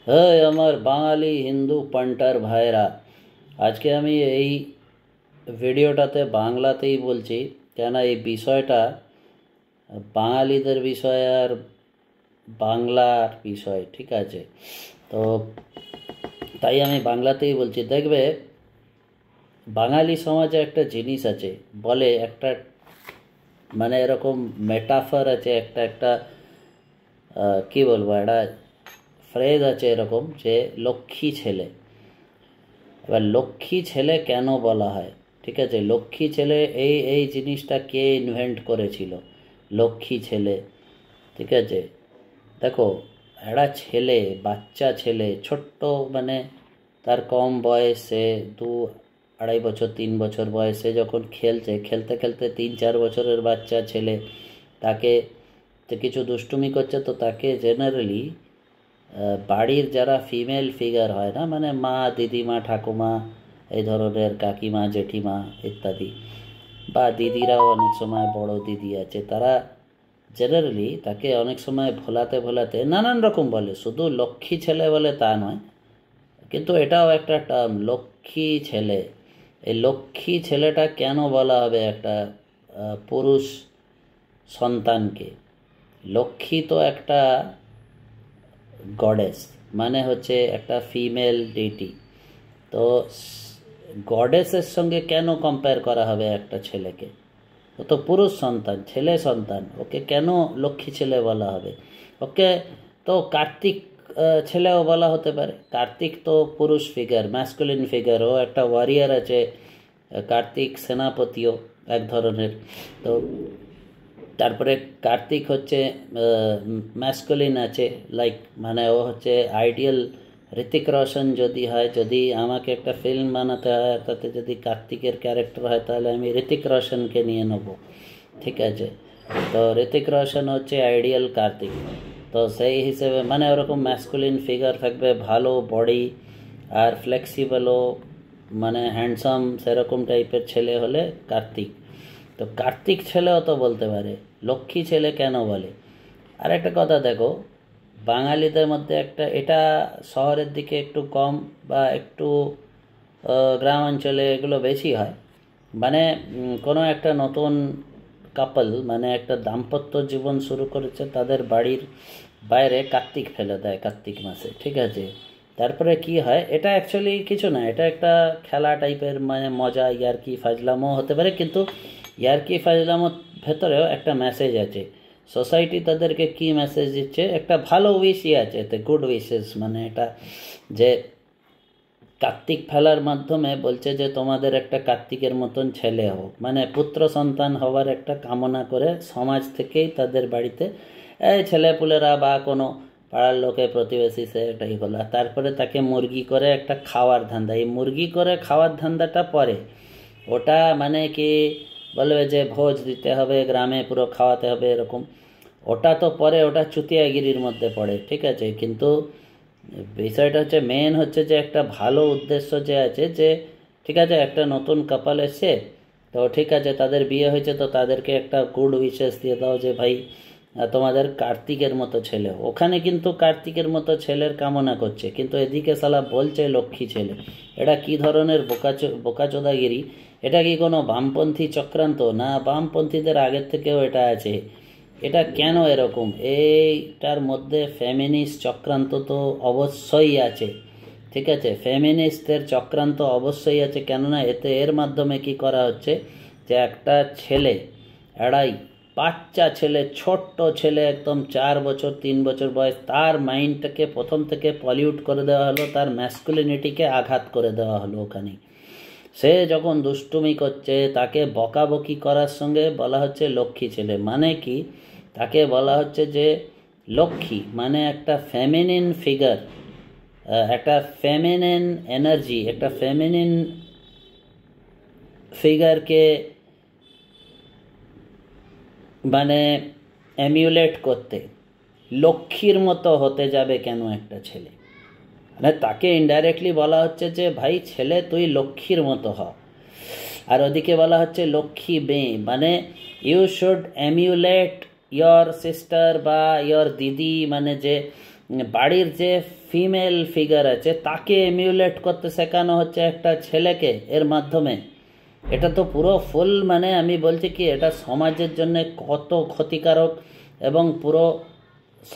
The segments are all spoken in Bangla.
হ্যাঁ আমার বাঙালি হিন্দু পান্টার ভাইরা, আজকে আমি এই ভিডিওটাতে বাংলাতেই বলছি, কেন এই বিষয়টা বাঙালিদের বিষয় আর বাংলার বিষয়, ঠিক আছে? তো তাই আমি বাংলাতেই বলছি। দেখবে, বাঙালি সমাজে একটা জিনিস আছে, বলে একটা মানে এরকম মেটাফার আছে, একটা একটা কি বলবো, একটা ফ্রেজ আছে এরকম, যে লক্ষ্মী ছেলে। এবার লক্ষ্মী ছেলে কেন বলা হয়, ঠিক আছে? লক্ষ্মী ছেলে এই এই জিনিসটা কে ইনভেন্ট করেছিল? লক্ষ্মী ছেলে, ঠিক আছে? দেখো, একটা ছেলে, বাচ্চা ছেলে, ছোট্ট, মানে তার কম বয়সে, 2-2.5 বছর 3 বছর বয়সে যখন খেলছে, খেলতে খেলতে 3-4 বছরের বাচ্চা ছেলে, তাকে তো কিছু দুষ্টুমি করছে, তো তাকে জেনারেলি বাড়ির যারা ফিমেল ফিগার হয় না, মানে মা, দিদিমা, ঠাকুমা, এই ধরনের কাকিমা, জেঠিমা ইত্যাদি, বা দিদিরাও অনেক সময়, বড় দিদি আছে, তারা জেনারেলি তাকে অনেক সময় ভোলাতে ভোলাতে নানান রকম বলে, শুধু লক্ষ্মী ছেলে বলে তা নয়, কিন্তু এটাও একটা টার্ম, লক্ষ্মী ছেলে। এই লক্ষ্মী ছেলেটা কেন বলা হবে একটা পুরুষ সন্তানকে? লক্ষ্মী তো একটা গডেস, মানে হচ্ছে একটা ফিমেল ডিটি। তো গডেসের সঙ্গে কেন কম্পেয়ার করা হবে একটা ছেলেকে? ও তো পুরুষ সন্তান, ছেলে সন্তান, ওকে কেন লক্ষ্মী ছেলে বলা হবে? ওকে তো কার্তিক ছেলেও বলা হতে পারে। কার্তিক তো পুরুষ ফিগার, ম্যাসকুলিন ফিগার, ও একটা ওয়ারিয়ার আছে, কার্তিক সেনাপতিও এক ধরনের। তো তারপরে কার্তিক হচ্ছে ম্যাসকুলিন আছে, লাইক মানে ও হচ্ছে আইডিয়াল। ঋতিক রোশন যদি হয়, যদি আমাকে একটা ফিল্ম বানাতে হয়, তাতে যদি কার্তিকের ক্যারেক্টার হয়, তাহলে আমি ঋতিক রোশনকে নিয়ে নেব, ঠিক আছে? তো ঋতিক রোশন হচ্ছে আইডিয়াল কার্তিক। তো সেই হিসেবে মানে ওরকম ম্যাসকুলিন ফিগার থাকবে, ভালো বডি, আর ফ্লেক্সিবলও, মানে হ্যান্ডসাম, সেরকম টাইপের ছেলে হলে কার্তিক। তো কার্তিক ছেলেও তো বলতে পারে, লক্ষ্মী ছেলে কেন বলে? আর একটা কথা দেখো, বাঙালিদের মধ্যে একটা, এটা শহরের দিকে একটু কম, বা একটু গ্রাম অঞ্চলে এগুলো বেশি হয়। মানে কোনো একটা নতুন কাপল, মানে একটা দাম্পত্য জীবন শুরু করেছে, তাদের বাড়ির বাইরে কার্তিক ফেলে দেয় কার্তিক মাসে, ঠিক আছে? তারপরে কি হয়, এটা অ্যাকচুয়ালি কিছু না, এটা একটা খেলা টাইপের, মানে মজা, ইয়ার্কি ফাজলামো হতে পারে, কিন্তু ইয়ার্কি ফাজলামোর ভেতরেও একটা মেসেজ আছে। সোসাইটি তাদেরকে কি মেসেজ দিচ্ছে, একটা ভালো উইশই আছে এতে, গুড উইশেস, মানে এটা যে কার্তিক ফেলার মাধ্যমে বলছে যে তোমাদের একটা কার্তিকের মতন ছেলে হোক, মানে পুত্র সন্তান হওয়ার একটা কামনা করে সমাজ থেকেই তাদের বাড়িতে এই ছেলেপুলেরা বা কোনো পাড়ার লোকে, প্রতিবেশী, সে এটাই হলো। তারপরে তাকে মুরগি করে একটা খাওয়ার ধান্দা, এই মুরগি করে খাওয়ার ধান্দাটা পরে, ওটা মানে কি বলবে যে ভোজ দিতে হবে, গ্রামে পুরো খাওয়াতে হবে এরকম, ওটা তো পরে, ওটা চুতিয়াগিরির মধ্যে পড়ে, ঠিক আছে? কিন্তু বিষয়টা হচ্ছে, মেন হচ্ছে যে একটা ভালো উদ্দেশ্য যে আছে, যে ঠিক আছে একটা নতুন কাপল এসছে, তো ঠিক আছে তাদের বিয়ে হয়েছে, তো তাদেরকে একটা গুড উইশেস দিয়ে দাও যে ভাই তোমাদের কার্তিকের মতো ছেলে। ওখানে কিন্তু কার্তিকের মতো ছেলের কামনা করছে, কিন্তু এদিকে শালা বলছে লক্ষ্মী ছেলে। এটা কি ধরনের বোকাচোদাগিরি? এটা কি কোনো বামপন্থী চক্রান্ত? না, বামপন্থীদের আগের থেকেও এটা আছে। এটা কেন এরকম? এইটার মধ্যে ফেমিনিস্ট চক্রান্ত তো অবশ্যই আছে, ঠিক আছে? ফেমিনিস্টদের চক্রান্ত অবশ্যই আছে, কেননা এতে এর মাধ্যমে কি করা হচ্ছে, যে একটা ছেলে, এড়াই বাচ্চা ছেলে, ছোট্ট ছেলে, একদম 4 বছর 3 বছর বয়স, তার মাইন্ডটাকে প্রথম থেকে পলিউট করে দেওয়া হলো, তার ম্যাসকুলিনিটিকে আঘাত করে দেওয়া হলো ওখানে। সে যখন দুষ্টুমি করছে, তাকে বকাবকি করার সঙ্গে বলা হচ্ছে লক্ষ্মী ছেলে। মানে কি, তাকে বলা হচ্ছে যে লক্ষ্মী মানে একটা ফেমিনিন ফিগার, একটা ফেমিনিন এনার্জি, একটা ফেমিনিন ফিগারকে মানে এমিউলেট করতে, লক্ষ্মীর মতো হতে যাবে কেন একটা ছেলে? মানে তাকে ইনডাইরেক্টলি বলা হচ্ছে যে ভাই ছেলে তুই লক্ষ্মীর মতো হ। আর ওদিকে বলা হচ্ছে লক্ষ্মী মেয়ে, মানে ইউ শুড এমিউলেট ইয়র সিস্টার বা ইয়র দিদি, মানে যে বাড়ির যে ফিমেল ফিগার আছে তাকে এমিউলেট করতে শেখানো হচ্ছে একটা ছেলেকে এর মাধ্যমে। এটা তো পুরো ফুল, মানে আমি বলছি কি এটা সমাজের জন্য কত ক্ষতিকারক এবং পুরো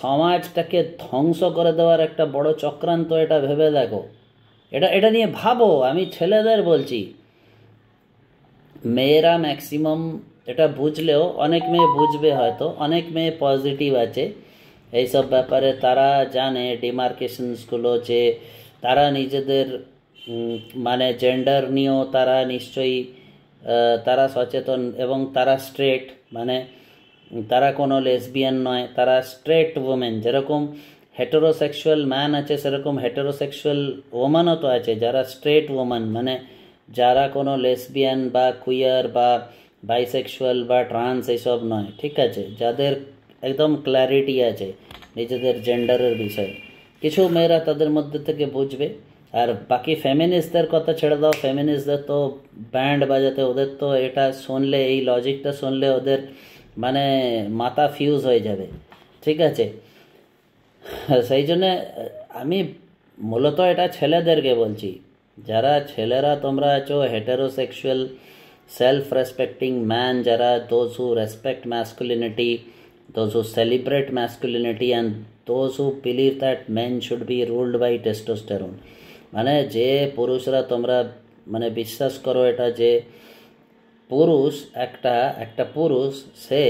সমাজটাকে ধ্বংস করে দেওয়ার একটা বড় চক্রান্ত। এটা ভেবে দেখো, এটা এটা নিয়ে ভাবো। আমি ছেলেদের বলছি, মেয়েরা ম্যাক্সিমাম এটা বুঝলেও, অনেক মেয়ে বুঝবে হয়তো, অনেক মেয়ে পজিটিভ আছে এইসব ব্যাপারে, তারা জানে ডিমার্কেশনসগুলো, যে তারা নিজেদের মানে জেন্ডার নিয়েও তারা নিশ্চয়ই তারা সচেতন, এবং তারা স্ট্রেট, মানে তারা কোনো লেসবিয়ান নয়, তারা স্ট্রেট ওমেন। যেরকম হেটেরোসেক্সুয়াল ম্যান আছে সেরকম হেটেরোসেক্সুয়াল ওমানও তো আছে, যারা স্ট্রেট ওমান, মানে যারা কোনো লেসবিয়ান বা কুইয়ার বা বাইসেক্সুয়াল বা ট্রান্স এইসব নয়, ঠিক আছে, যাদের একদম ক্ল্যারিটি আছে নিজেদের জেন্ডারের বিষয়ে। কিছু মেয়েরা তাদের মধ্যে থেকে বুঝবে। আর বাকি ফেমিনিস্টদের কথা ছেড়ে দাও, ফেমিনিস্টদের তো ব্যান্ড বাজাতে, ওদের তো এটা শুনলে, এই লজিকটা শুনলে ওদের মানে মাথা ফিউজ হয়ে যাবে, ঠিক আছে। সেই জন্যে আমি মূলত এটা ছেলেদেরকে বলছি, যারা ছেলেরা তোমরা আছো হেটেরোসেক্সুয়াল সেলফ রেসপেক্টিং ম্যান, যারা those who respect masculinity, those who celebrate masculinity, and those who believe that men should be ruled by testosterone, মানে যে পুরুষরা তোমরা মানে বিশ্বাস করো এটা, যে পুরুষ একটা পুরুষ সে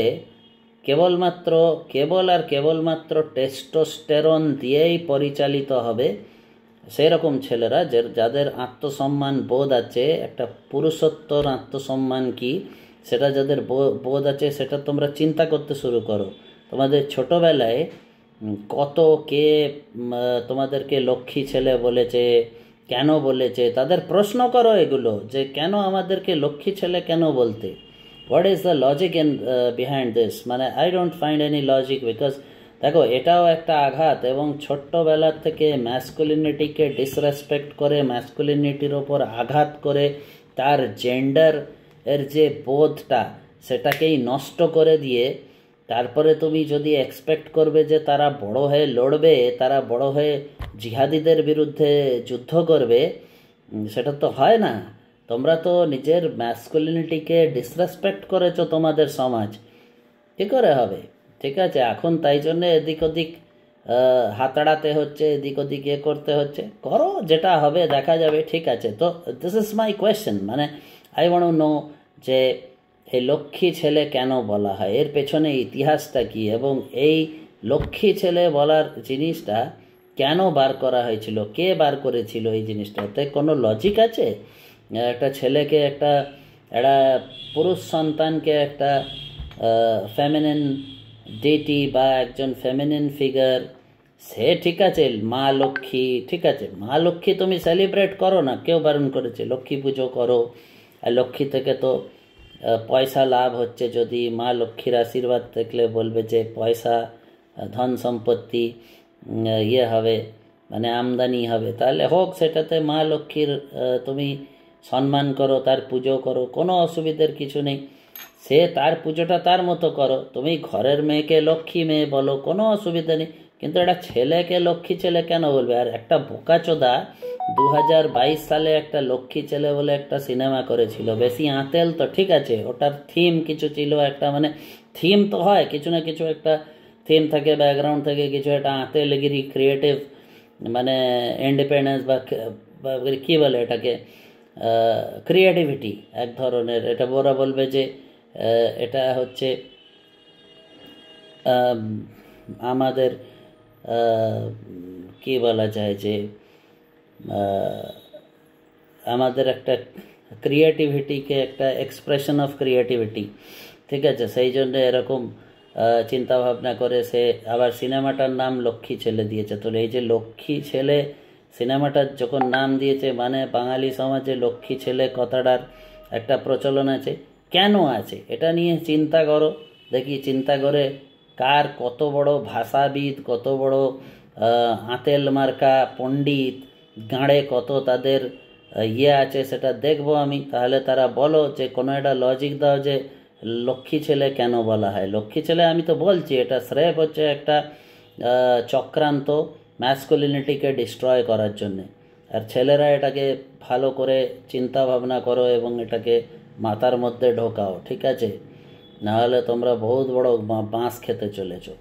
কেবলমাত্র টেস্টোস্টেরন দিয়েই পরিচালিত হবে, সেরকম ছেলেরা যাদের আত্মসম্মান বোধ আছে, একটা পুরুষত্বর আত্মসম্মান কি সেটা যাদের বোধ আছে, সেটা তোমরা চিন্তা করতে শুরু করো। তোমাদের ছোটোবেলায় কত কে তোমাদেরকে লক্ষ্মী ছেলে বলেছে, কেন বলেছে, তাদের প্রশ্ন করো এগুলো, যে কেন আমাদেরকে লক্ষ্মী ছেলে কেন বলতে, what is the logic in behind this. মানে I don't find any logic, because দেখো এটাও একটা আঘাত, এবং ছোট্টবেলার থেকে ম্যাসকুলিনিটিকে ডিসরেসপেক্ট করে, ম্যাসকুলিনিটির ওপর আঘাত করে, তার জেন্ডার এর যে বোধটা সেটাকেই নষ্ট করে দিয়ে, তারপরে তুমি যদি এক্সপেক্ট করবে যে তারা বড় হয়ে লড়বে, তারা বড় হয়ে জিহাদিদের বিরুদ্ধে যুদ্ধ করবে, সেটা তো হয় না। তোমরা তো নিজের ম্যাসকুলিনিটিকে ডিসরেসপেক্ট করেছো তোমাদের সমাজ, কী করে হবে? ঠিক আছে, এখন তাই জন্যে এদিক ওদিক হাতাড়াতে হচ্ছে, এদিক ওদিক করতে হচ্ছে, করো, যেটা হবে দেখা যাবে, ঠিক আছে। তো দিস ইজ মাই কোয়েশ্চেন, মানে আই ওয়ান্ট টু নো যে এই লক্ষ্মী ছেলে কেন বলা হয়, এর পেছনে ইতিহাসটা কি, এবং এই লক্ষ্মী ছেলে বলার জিনিসটা কেন বার করা হয়েছিল, কে বার করেছিল এই জিনিসটাতে কোনো লজিক আছে? একটা ছেলেকে, একটা পুরুষ সন্তানকে একটা ফেমিনিন ডিটি বা একজন ফেমিনিন ফিগার, সে ঠিক আছে মা লক্ষ্মী, ঠিক আছে, মা লক্ষ্মী তুমি সেলিব্রেট করো না, কেউ বারণ করেছে? লক্ষ্মী পুজো করো, আর লক্ষ্মী থেকে তো পয়সা লাভ হচ্ছে, যদি মা লক্ষ্মীর আশীর্বাদ দেখলে বলবে যে পয়সা, ধন সম্পত্তি হবে, মানে আমদানি হবে, তাহলে হোক, সেটাতে মা লক্ষ্মীর তুমি সম্মান করো, তার পুজো করো, কোনো অসুবিধার কিছু নেই। সে তার পুজোটা তার মতো করো, তুমি ঘরের মেয়েকে লক্ষ্মী মেয়ে বলো, কোনো অসুবিধা নেই। কিন্তু একটা ছেলেকে লক্ষ্মী ছেলে কেন বলবে? আর একটা বোকাচোদা 2022 সালে একটা লক্ষ্মী ছেলে বলে একটা সিনেমা করেছিল, বেশি আঁতেল তো, ঠিক আছে, ওটার থিম কিছু ছিল একটা, মানে থিম তো হয় কিছু না কিছু, একটা থিম থাকে, ব্যাকগ্রাউন্ড থেকে কিছু একটা আঁতেলগিরি, ক্রিয়েটিভ, মানে ইন্ডিপেন্ডেন্স বা কী বলে এটাকে, ক্রিয়েটিভিটি এক ধরনের। এটা ওরা বলবে যে এটা হচ্ছে আমাদের কি বলা যায়, যে আমাদের একটা ক্রিয়েটিভিটিকে একটা এক্সপ্রেশন অফ ক্রিয়েটিভিটি, ঠিক আছে, সেই জন্য এরকম চিন্তা ভাবনা করে সে আবার সিনেমাটার নাম লক্ষ্মী ছেলে দিয়েছে। তো এই যে লক্ষ্মী ছেলে সিনেমাটার যখন নাম দিয়েছে, মানে বাঙালি সমাজে লক্ষ্মী ছেলে কথাটার একটা প্রচলন আছে। কেন আছে এটা নিয়ে চিন্তা করো দেখি, চিন্তা করে কার কত বড় ভাষাবিদ, কত বড় আঁতেল মার্কা পণ্ডিত, গাঁড়ে কত তাদের আছে, সেটা দেখবো আমি। তাহলে তারা বলো যে কোনো একটা লজিক দাও যে লক্ষ্মী ছেলে কেন বলা হয়। লক্ষ্মী ছেলে আমি তো বলছি, এটা স্রেফ হচ্ছে একটা চক্রান্ত ম্যাসকুলিনিটিকে ডিস্ট্রয় করার জন্যে। আর ছেলেরা এটাকে ভালো করে চিন্তা ভাবনা করো এবং এটাকে মাথার মধ্যে ঢোকাও, ঠিক আছে? নাহলে তোমরা বহুত বড় বাঁশ খেতে চলেছো।